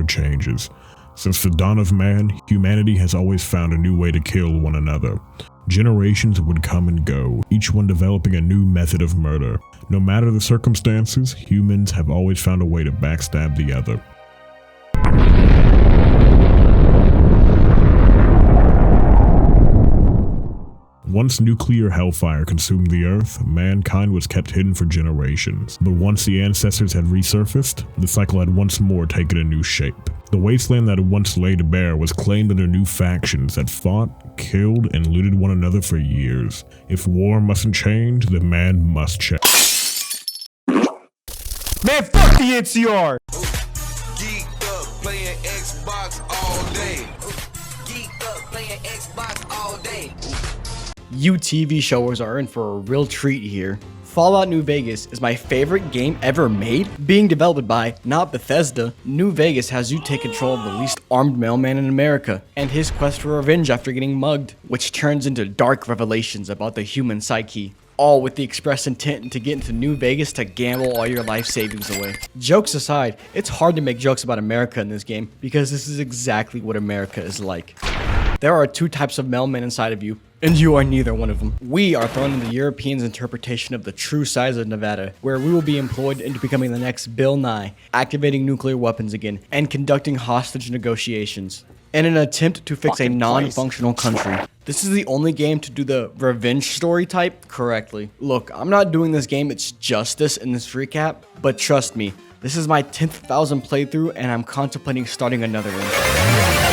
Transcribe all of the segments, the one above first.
never changes. Since the dawn of man, humanity has always found a new way to kill one another. Generations would come and go, each one developing a new method of murder. No matter the circumstances, humans have always found a way to backstab the other. Once nuclear hellfire consumed the Earth, mankind was kept hidden for generations. But once the ancestors had resurfaced, the cycle had once more taken a new shape. The wasteland that had once laid bare was claimed under new factions that fought, killed, and looted one another for years. If war mustn't change, then man must change. Man, fuck the NCR! Geeked up playing Xbox all day. Geeked up playing Xbox all day. You TV showers are in for a real treat here. Fallout New Vegas is my favorite game ever made. Being developed by, not Bethesda, New Vegas has you take control of the least armed mailman in America and his quest for revenge after getting mugged, which turns into dark revelations about the human psyche. All with the express intent to get into New Vegas to gamble all your life savings away. Jokes aside, it's hard to make jokes about America in this game because this is exactly what America is like. There are two types of mailmen inside of you, and you are neither one of them. We are thrown in the Europeans' interpretation of the true size of Nevada, where we will be employed into becoming the next Bill Nye, activating nuclear weapons again, and conducting hostage negotiations. In an attempt to fix a non-functional country. This is the only game to do the revenge story type correctly. Look, I'm not doing this game its justice in this recap, but trust me, this is my 10th thousand playthrough and I'm contemplating starting another one.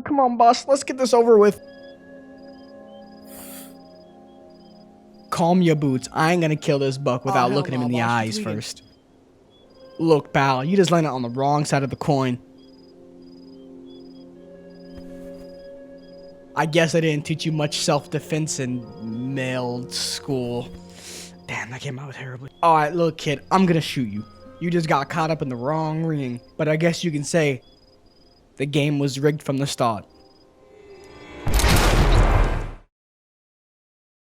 Come on, boss, let's get this over with. Calm your boots. I ain't gonna kill this buck without looking him in the eyes first. Look, pal, you just landed on the wrong side of the coin. I guess I didn't teach you much self-defense in male school. Damn, that came out terribly. Alright, look, kid, I'm gonna shoot you. You just got caught up in the wrong ring. But I guess you can say the game was rigged from the start.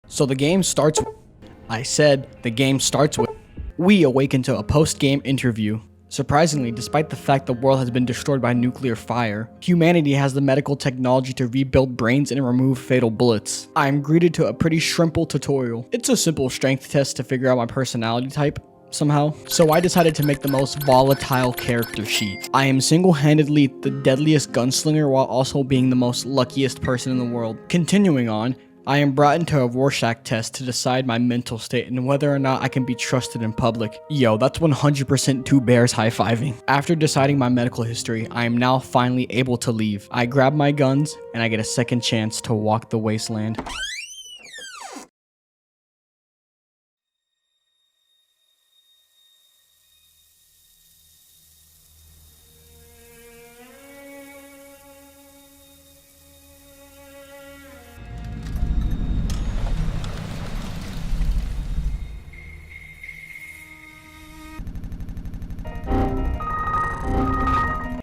So the game starts with, I said the game starts with, we awaken to a post-game interview. Surprisingly, despite the fact the world has been destroyed by nuclear fire, humanity has the medical technology to rebuild brains and remove fatal bullets. I am greeted to a pretty shrimple tutorial. It's a simple strength test to figure out my personality type. Somehow. So I decided to make the most volatile character sheet. I am single-handedly the deadliest gunslinger while also being the most luckiest person in the world. Continuing on, I am brought into a Rorschach test to decide my mental state and whether or not I can be trusted in public. Yo, that's 100% two bears high-fiving. After deciding my medical history, I am now finally able to leave. I grab my guns and I get a second chance to walk the wasteland.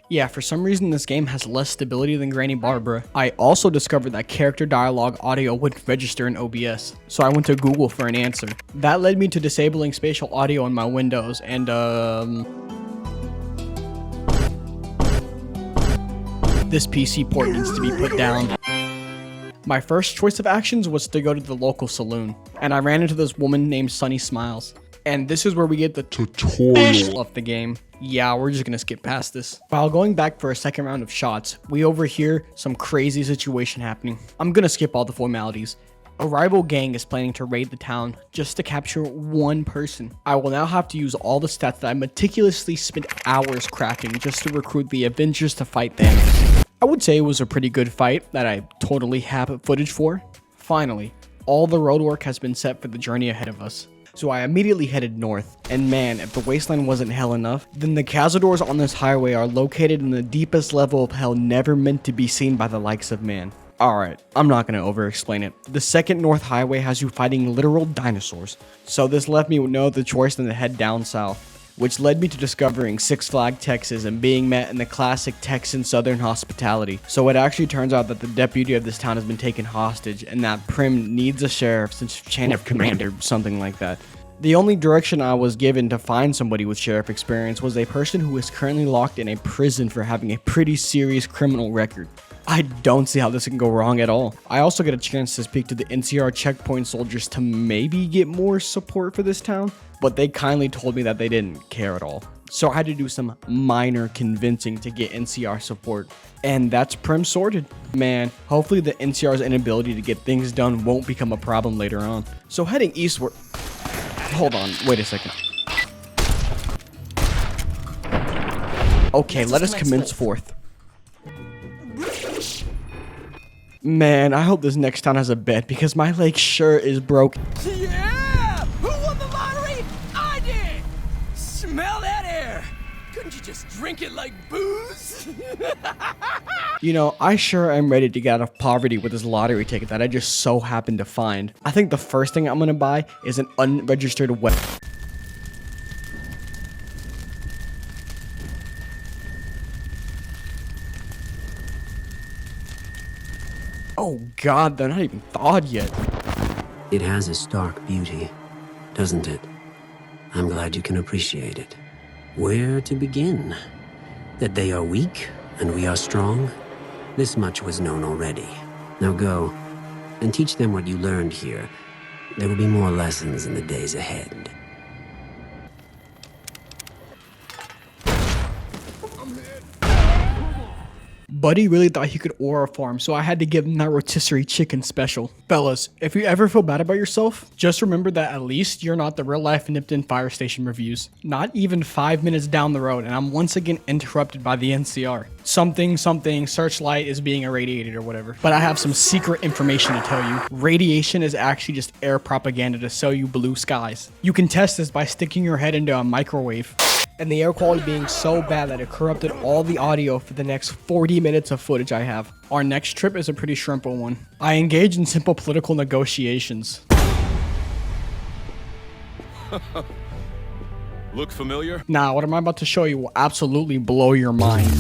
Yeah, for some reason this game has less stability than Granny Barbara. I also discovered that character dialogue audio wouldn't register in OBS, so I went to Google for an answer. That led me to disabling spatial audio in my Windows, and this PC port needs to be put down. My first choice of actions was to go to the local saloon, and I ran into this woman named Sunny Smiles. And this is where we get the tutorial of the game. Yeah, we're just gonna skip past this. While going back for a second round of shots, we overhear some crazy situation happening. I'm gonna skip all the formalities. A rival gang is planning to raid the town just to capture one person. I will now have to use all the stats that I meticulously spent hours crafting just to recruit the Avengers to fight Thanos. I would say it was a pretty good fight that I totally have footage for. Finally, all the roadwork has been set for the journey ahead of us. so I immediately headed north. And man, if the wasteland wasn't hell enough, then the cazadors on this highway are located in the deepest level of hell never meant to be seen by the likes of man. Alright, I'm not gonna over explain it. The second north highway has you fighting literal dinosaurs, so this left me with no other choice than to head down south, which led me to discovering Six Flags Texas and being met in the classic Texan Southern hospitality. So it actually turns out that the deputy of this town has been taken hostage and that Prim needs a sheriff since chain of command or something like that. The only direction I was given to find somebody with sheriff experience was a person who is currently locked in a prison for having a pretty serious criminal record. I don't see how this can go wrong at all. I also get a chance to speak to the NCR checkpoint soldiers to maybe get more support for this town, but they kindly told me that they didn't care at all. So I had to do some minor convincing to get NCR support, and that's Prim sorted. Man, hopefully the NCR's inability to get things done won't become a problem later on. So heading eastward... Hold on, wait a second. Okay, let us commence forth. Man, I hope this next town has a bed because my leg sure is broke. Yeah! Who won the lottery? I did! Smell that air! Couldn't you just drink it like booze? You know, I sure am ready to get out of poverty with this lottery ticket that I just so happened to find. I think the first thing I'm gonna buy is an unregistered weapon. Oh god, they're not even thawed yet. It has a stark beauty, doesn't it? I'm glad you can appreciate it. Where to begin? That they are weak and we are strong? This much was known already. Now go and teach them what you learned here. There will be more lessons in the days ahead. Buddy really thought he could aura farm, so I had to give him that rotisserie chicken special. Fellas, if you ever feel bad about yourself, just remember that at least you're not the real life Nipton fire station reviews. Not even 5 minutes down the road, and I'm once again interrupted by the NCR. Something searchlight is being irradiated or whatever. But I have some secret information to tell you. Radiation is actually just air propaganda to sell you blue skies. You can test this by sticking your head into a microwave. And the air quality being so bad that it corrupted all the audio for the next 40 minutes of footage I have. Our next trip is a pretty shrimpo one. I engage in simple political negotiations. Look familiar? Nah, what I'm about to show you will absolutely blow your mind.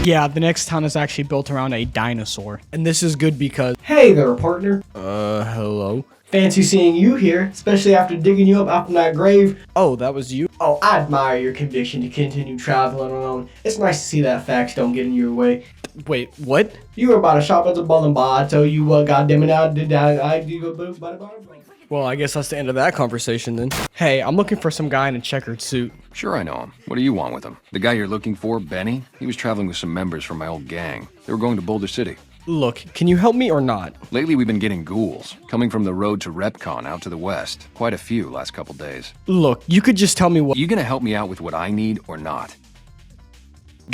Yeah, the next town is actually built around a dinosaur. And this is good because... Hey there, partner. Hello? Fancy seeing you here, especially after digging you up from that grave. Oh, that was you? Oh, I admire your conviction to continue traveling alone. It's nice to see that facts don't get in your way. Wait, what? You were about to shop at the bowling bar. I tell you what, goddamn it, Well, I guess that's the end of that conversation then. Hey, I'm looking for some guy in a checkered suit. Sure, I know him. What do you want with him? The guy you're looking for, Benny? He was traveling with some members from my old gang. They were going to Boulder City. Look, can you help me or not? Lately, we've been getting ghouls, coming from the road to Repcon out to the west. Quite a few last couple days. Look, you could just tell me what... You gonna help me out with what I need or not?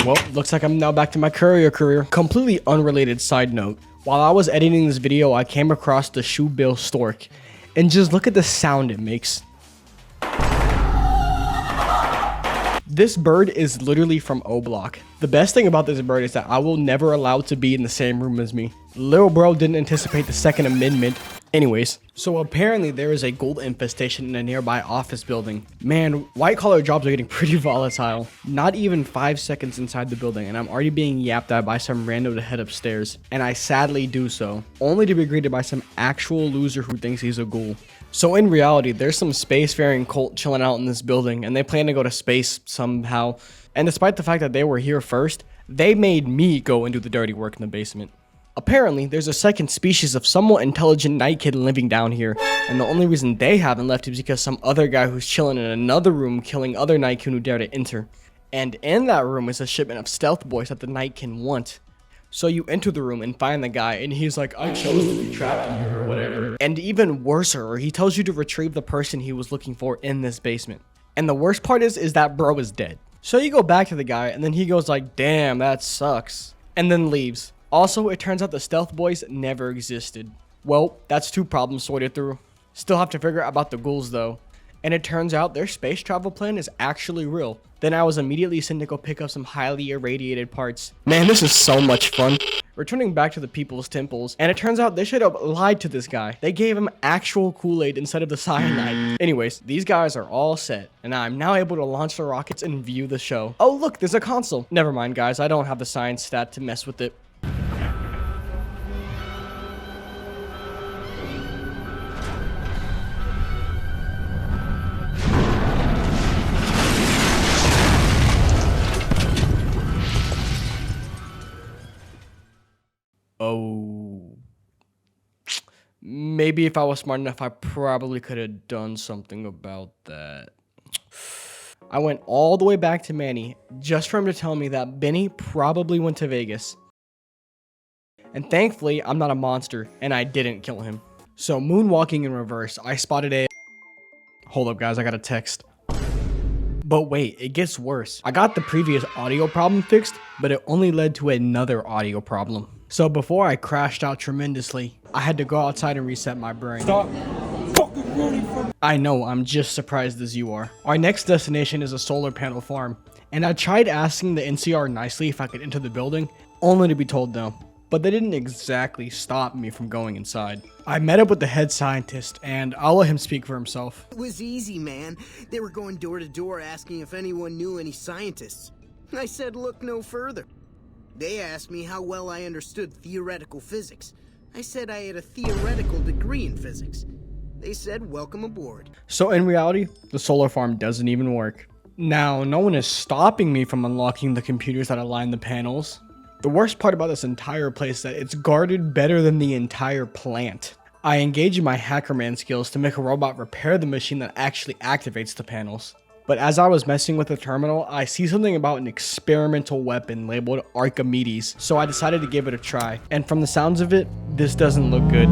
Well, looks like I'm now back to my courier career. Completely unrelated side note. While I was editing this video, I came across the shoebill stork. And just look at the sound it makes. This bird is literally from O-Block. The best thing about this bird is that I will never allow it to be in the same room as me. Lil bro didn't anticipate the Second Amendment. Anyways, so apparently there is a gold infestation in a nearby office building. Man, white collar jobs are getting pretty volatile. Not even 5 seconds inside the building and I'm already being yapped at by some rando to head upstairs. And I sadly do so, only to be greeted by some actual loser who thinks he's a ghoul. So in reality, there's some spacefaring cult chilling out in this building and they plan to go to space somehow. And despite the fact that they were here first, they made me go and do the dirty work in the basement. Apparently, there's a second species of somewhat intelligent night kid living down here, and the only reason they haven't left is because some other guy who's chilling in another room killing other Nightkin who dare to enter. And in that room is a shipment of stealth boys that the Nightkin want. So you enter the room and find the guy, and he's like, I chose to be trapped in here or whatever. And even worser, he tells you to retrieve the person he was looking for in this basement. And the worst part is that bro is dead. So you go back to the guy, and then he goes like, damn, that sucks. and then leaves. Also, it turns out the stealth boys never existed. Well, that's 2 problems sorted through. Still have to figure out about the ghouls though. And it turns out their space travel plan is actually real. Then I was immediately sent to go pick up some highly irradiated parts. Man, this is so much fun. Returning back to the people's temples, and it turns out they should have lied to this guy. They gave him actual Kool-Aid instead of the cyanide. Anyways, these guys are all set, and I'm now able to launch the rockets and view the show. Oh look, there's a console. Never mind guys, I don't have the science stat to mess with it. Oh, maybe if I was smart enough, I probably could have done something about that. I went all the way back to Manny just for him to tell me that Benny probably went to Vegas. And thankfully, I'm not a monster and I didn't kill him. So moonwalking in reverse, I spotted a... Hold up guys, I got a text. But wait, it gets worse. I got the previous audio problem fixed, but it only led to another audio problem. So before I crashed out tremendously, I had to go outside and reset my brain. Stop fucking running from... I know, I'm just surprised as you are. Our next destination is a solar panel farm, and I tried asking the NCR nicely if I could enter the building, only to be told no. But they didn't exactly stop me from going inside. I met up with the head scientist, and I'll let him speak for himself. It was easy, man. They were going door to door asking if anyone knew any scientists. I said look no further. They asked me how well I understood theoretical physics. I said I had a theoretical degree in physics. They said welcome aboard. So in reality, the solar farm doesn't even work. Now, no one is stopping me from unlocking the computers that align the panels. The worst part about this entire place is that it's guarded better than the entire plant. I engage in my hackerman skills to make a robot repair the machine that actually activates the panels. But as I was messing with the terminal, I see something about an experimental weapon labeled Archimedes, so I decided to give it a try. And from the sounds of it, this doesn't look good.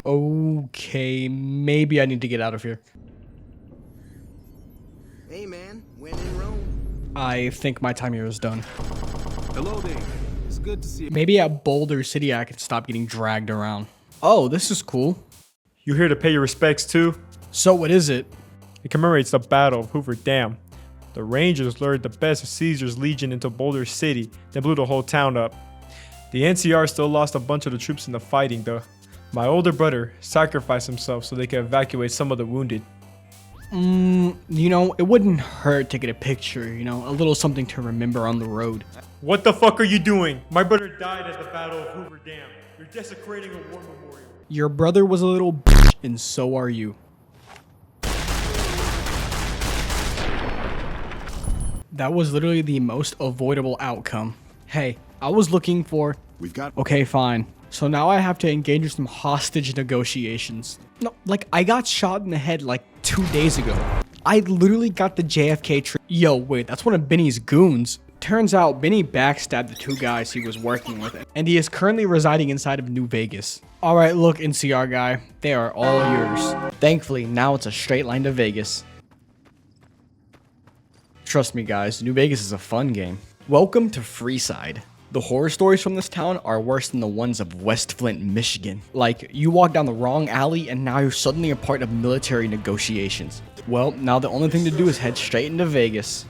Okay, maybe I need to get out of here. Hey man, when in Rome. I think my time here is done. Hello there. It's good to see you. Maybe at Boulder City I can stop getting dragged around. Oh, this is cool. You here to pay your respects too? So what is it? It commemorates the Battle of Hoover Dam. The Rangers lured the best of Caesar's legion into Boulder City, then blew the whole town up. The NCR still lost a bunch of the troops in the fighting though. My older brother sacrificed himself so they could evacuate some of the wounded. You know, it wouldn't hurt to get a picture, you know, a little something to remember on the road. What the fuck are you doing? My brother died at the Battle of Hoover Dam. You're desecrating a war memorial. Your brother was a little bitch, and so are you. That was literally the most avoidable outcome. Hey, I was looking for... Okay, fine. So now I have to engage in some hostage negotiations. No, like, I got shot in the head like 2 days ago. I literally got the JFK tree. Yo, wait, that's one of Benny's goons. Turns out Benny backstabbed the 2 guys he was working with, and he is currently residing inside of New Vegas. Alright, look, NCR guy, they are all yours. Thankfully, now it's a straight line to Vegas. Trust me guys, New Vegas is a fun game. Welcome to Freeside. The horror stories from this town are worse than the ones of West Flint, Michigan. Like, you walk down the wrong alley and now you're suddenly a part of military negotiations. Well, now the only thing to do is head straight into Vegas.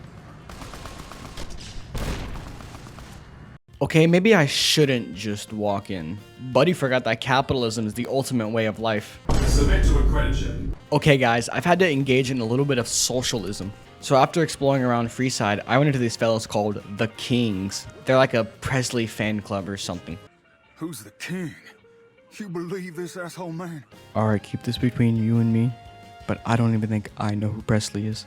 Okay, maybe I shouldn't just walk in. Buddy forgot that capitalism is the ultimate way of life. Submit to a credit check. Okay guys, I've had to engage in a little bit of socialism. So after exploring around Freeside, I went into these fellas called the Kings. They're like a Presley fan club or something. Who's the king? You believe this asshole man? Alright, keep this between you and me, but I don't even think I know who Presley is.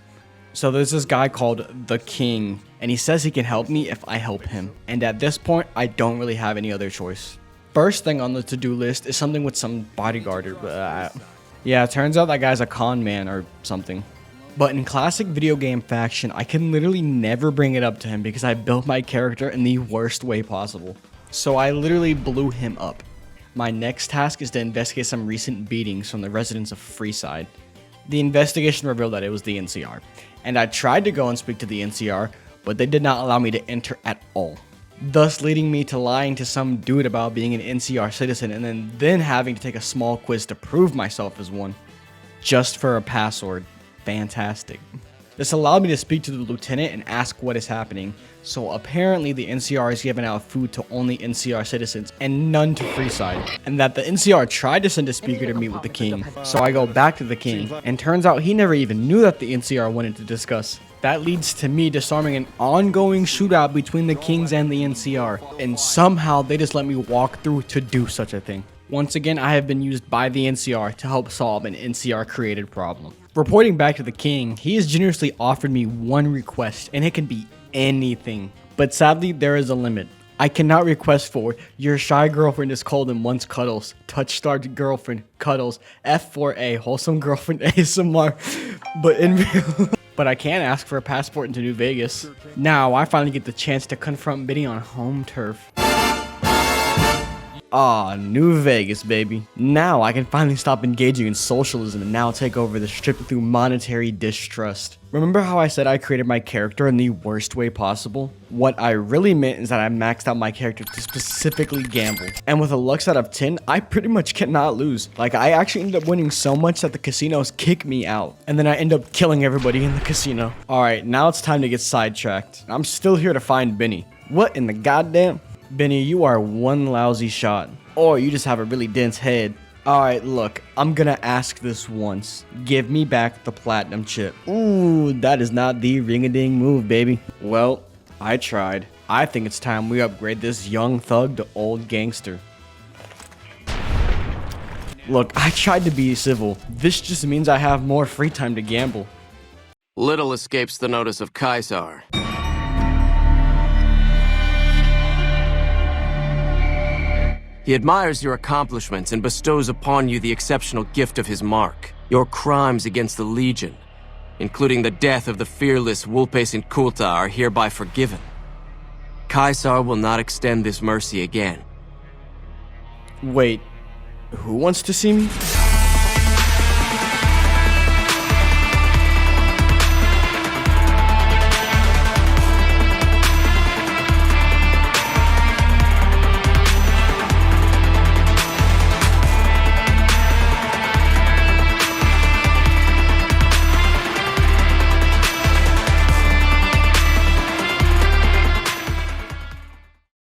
So there's this guy called the King, and he says he can help me if I help him. And at this point, I don't really have any other choice. First thing on the to-do list is something with some bodyguard or yeah, it turns out that guy's a con man or something. But in classic video game faction, I can literally never bring it up to him because I built my character in the worst way possible. So I literally blew him up. My next task is to investigate some recent beatings from the residents of Freeside. The investigation revealed that it was the NCR, and I tried to go and speak to the NCR, but they did not allow me to enter at all. Thus leading me to lying to some dude about being an NCR citizen and then having to take a small quiz to prove myself as one. Just for a password. Fantastic. This allowed me to speak to the lieutenant and ask what is happening. So apparently the NCR is giving out food to only NCR citizens and none to Freeside. And that the NCR tried to send a speaker to meet with the king. So I go back to the king and turns out he never even knew that the NCR wanted to discuss. That leads to me disarming an ongoing shootout between the kings and the NCR. And somehow they just let me walk through to do such a thing. Once again, I have been used by the NCR to help solve an NCR created problem. Reporting back to the king, he has generously offered me one request, and it can be anything. But sadly, there is a limit. I cannot request for your shy girlfriend is cold and wants cuddles, touch-starved girlfriend, cuddles, F4A, wholesome girlfriend, ASMR, but I can ask for a passport into New Vegas. Now, I finally get the chance to confront Benny on home turf. Ah, New Vegas, baby. Now I can finally stop engaging in socialism and now take over the strip through monetary distrust. Remember how I said I created my character in the worst way possible? What I really meant is that I maxed out my character to specifically gamble. And with a lux out of 10, I pretty much cannot lose. Like, I actually ended up winning so much that the casinos kick me out. And then I end up killing everybody in the casino. Alright, now it's time to get sidetracked. I'm still here to find Benny. What in the goddamn? Benny, you are one lousy shot. Or you just have a really dense head. Alright, look, I'm gonna ask this once. Give me back the platinum chip. Ooh, that is not the ring-a-ding move, baby. Well, I tried. I think it's time we upgrade this young thug to old gangster. Look, I tried to be civil. This just means I have more free time to gamble. Little escapes the notice of Kaisar. He admires your accomplishments and bestows upon you the exceptional gift of his mark. Your crimes against the Legion, including the death of the fearless Wulpes and Kulta, are hereby forgiven. Kaisar will not extend this mercy again. Wait, who wants to see me?